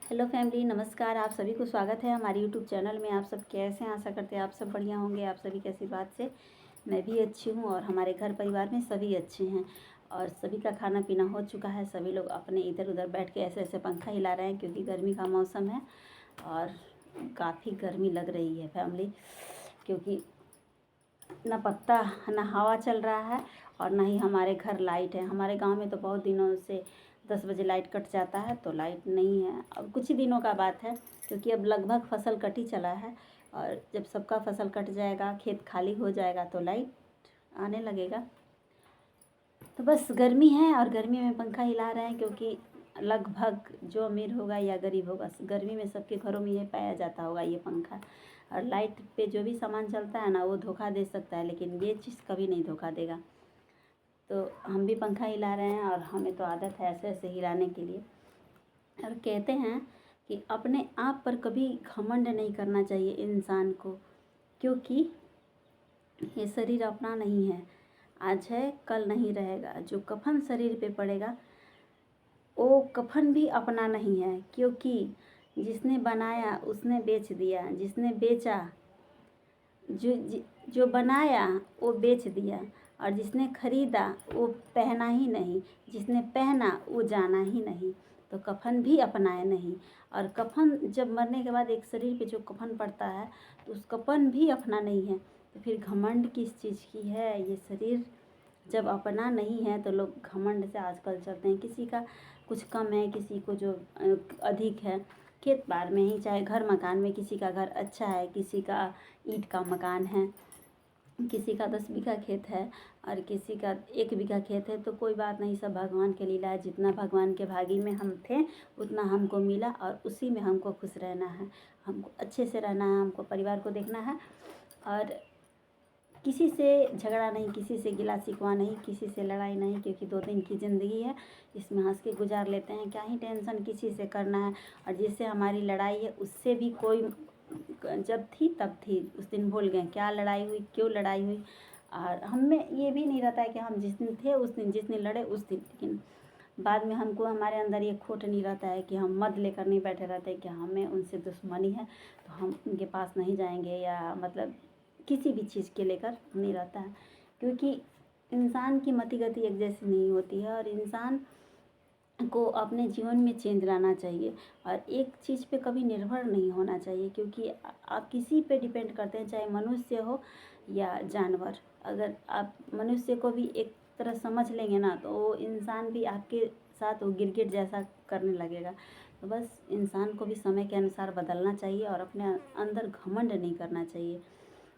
Hello family, नमस्कार। आप सभी को स्वागत है हमारे यूट्यूब चैनल में। आप सब कैसे हैं? आशा करते हैं आप सब बढ़िया होंगे। आप सभी के आशीर्वाद से मैं भी अच्छी हूँ और हमारे घर परिवार में सभी अच्छे हैं। और सभी का खाना पीना हो चुका है। सभी लोग अपने इधर उधर बैठ के ऐसे ऐसे पंखा हिला रहे हैं क्योंकि गर्मी का मौसम है और काफ़ी गर्मी लग रही है फैमिली, क्योंकि ना पत्ता ना हवा चल रहा है और ना ही हमारे घर लाइट है। हमारे गांव में तो बहुत दिनों से 10 बजे लाइट कट जाता है, तो लाइट नहीं है। अब कुछ ही दिनों का बात है, क्योंकि अब लगभग फसल कट ही चला है और जब सबका फसल कट जाएगा, खेत खाली हो जाएगा, तो लाइट आने लगेगा। तो बस गर्मी है और गर्मी में पंखा हिला रहे हैं, क्योंकि लगभग जो अमीर होगा या गरीब होगा, गर्मी में सबके घरों में ये पाया जाता होगा ये पंखा। और लाइट पे जो भी सामान चलता है ना, वो धोखा दे सकता है, लेकिन ये चीज़ कभी नहीं धोखा देगा। तो हम भी पंखा हिला रहे हैं और हमें तो आदत है ऐसे ऐसे हिलाने के लिए। और कहते हैं कि अपने आप पर कभी घमंड नहीं करना चाहिए इंसान को, क्योंकि ये शरीर अपना नहीं है। आज है कल नहीं रहेगा। जो कफन शरीर पे पड़ेगा वो कफन भी अपना नहीं है, क्योंकि जिसने बनाया उसने बेच दिया, जिसने बेचा जो बनाया वो बेच दिया, और जिसने खरीदा वो पहना ही नहीं, जिसने पहना वो जाना ही नहीं। तो कफन भी अपनाए नहीं। और कफन जब मरने के बाद एक शरीर पे जो कफन पड़ता है, तो उस कफन भी अपना नहीं है। तो फिर घमंड किस चीज़ की है? ये शरीर जब अपना नहीं है तो लोग घमंड से आजकल चलते हैं। किसी का कुछ कम है, किसी को जो अधिक है, खेत बार में ही, चाहे घर मकान में, किसी का घर अच्छा है, किसी का ईंट का मकान है, किसी का 10 बीघा खेत है और किसी का 1 बीघा खेत है। तो कोई बात नहीं, सब भगवान के लीला है। जितना भगवान के भागी में हम थे उतना हमको मिला और उसी में हमको खुश रहना है, हमको अच्छे से रहना है, हमको परिवार को देखना है। और किसी से झगड़ा नहीं, किसी से गिला शिकवा नहीं, किसी से लड़ाई नहीं, क्योंकि 2 दिन की ज़िंदगी है, इसमें हंस के गुजार लेते हैं। क्या ही टेंशन किसी से करना है। और जिससे हमारी लड़ाई है उससे भी कोई जब थी तब थी, उस दिन भूल गए क्या लड़ाई हुई, क्यों लड़ाई हुई। और हमें ये भी नहीं रहता है कि हम जिस दिन थे उस दिन, जिस दिन लड़े उस दिन, लेकिन बाद में हमको हमारे अंदर ये खोट नहीं रहता है कि हम मद लेकर नहीं बैठे रहते कि हमें उनसे दुश्मनी है तो हम उनके पास नहीं जाएंगे, या मतलब किसी भी चीज़ के लेकर नहीं रहता है। क्योंकि इंसान की मति गति एक जैसी नहीं होती है और इंसान को अपने जीवन में चेंज लाना चाहिए और एक चीज़ पे कभी निर्भर नहीं होना चाहिए, क्योंकि आप किसी पे डिपेंड करते हैं, चाहे मनुष्य हो या जानवर। अगर आप मनुष्य को भी एक तरह समझ लेंगे ना, तो वो इंसान भी आपके साथ वो गिरगिट जैसा करने लगेगा। तो बस इंसान को भी समय के अनुसार बदलना चाहिए और अपने अंदर घमंड नहीं करना चाहिए।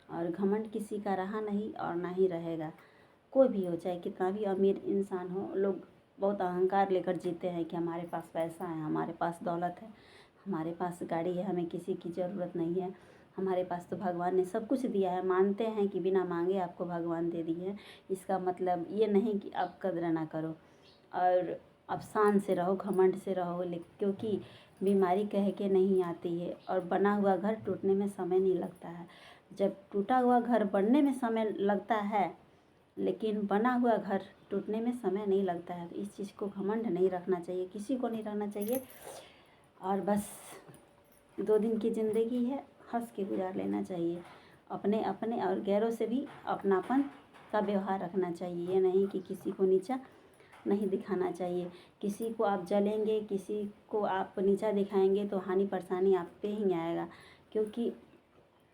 और घमंड किसी का रहा नहीं और ना ही रहेगा। कोई भी हो, चाहे कितना भी अमीर इंसान हो, लोग बहुत अहंकार लेकर जीते हैं कि हमारे पास पैसा है, हमारे पास दौलत है, हमारे पास गाड़ी है, हमें किसी की ज़रूरत नहीं है, हमारे पास तो भगवान ने सब कुछ दिया है। मानते हैं कि बिना मांगे आपको भगवान दे दिए है। इसका मतलब ये नहीं कि आप कदर ना करो और आप शान से रहो, घमंड से रहो, क्योंकि बीमारी कह के नहीं आती है और बना हुआ घर टूटने में समय नहीं लगता है। जब टूटा हुआ घर बनने में समय लगता है, लेकिन बना हुआ घर टूटने में समय नहीं लगता है। तो इस चीज़ को घमंड नहीं रखना चाहिए, किसी को नहीं रहना चाहिए। और बस 2 दिन की ज़िंदगी है, हंस के गुजार लेना चाहिए। अपने अपने और गैरों से भी अपनापन का व्यवहार रखना चाहिए। ये नहीं कि किसी को नीचा नहीं दिखाना चाहिए। किसी को आप जलेंगे, किसी को आप नीचा दिखाएंगे तो हानि परेशानी आप पे ही आएगा, क्योंकि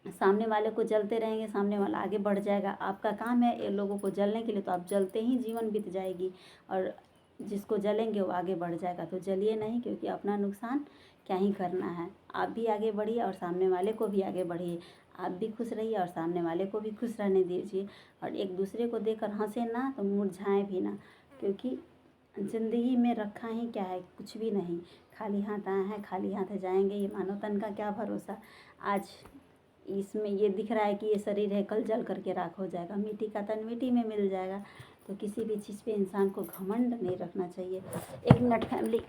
सामने वाले को जलते रहेंगे, सामने वाला आगे बढ़ जाएगा। आपका काम है ये लोगों को जलने के लिए, तो आप जलते ही जीवन बीत जाएगी और जिसको जलेंगे वो आगे बढ़ जाएगा। तो जलिए नहीं, क्योंकि अपना नुकसान क्या ही करना है। आप भी आगे बढ़िए और सामने वाले को भी आगे बढ़िए। आप भी खुश रहिए और सामने वाले को भी खुश रहने दीजिए। और एक दूसरे को देखकर हंसे ना तो मुरझाएं भी ना, क्योंकि ज़िंदगी में रखा ही क्या है, कुछ भी नहीं। खाली हाथ आए हैं, खाली हाथ जाएंगे। ये मानव तन का क्या भरोसा। आज इसमें ये दिख रहा है कि ये शरीर है, कल जल करके राख हो जाएगा। मिट्टी का तन मिट्टी में मिल जाएगा। तो किसी भी चीज़ पे इंसान को घमंड नहीं रखना चाहिए। 1 मिनट फैमिली।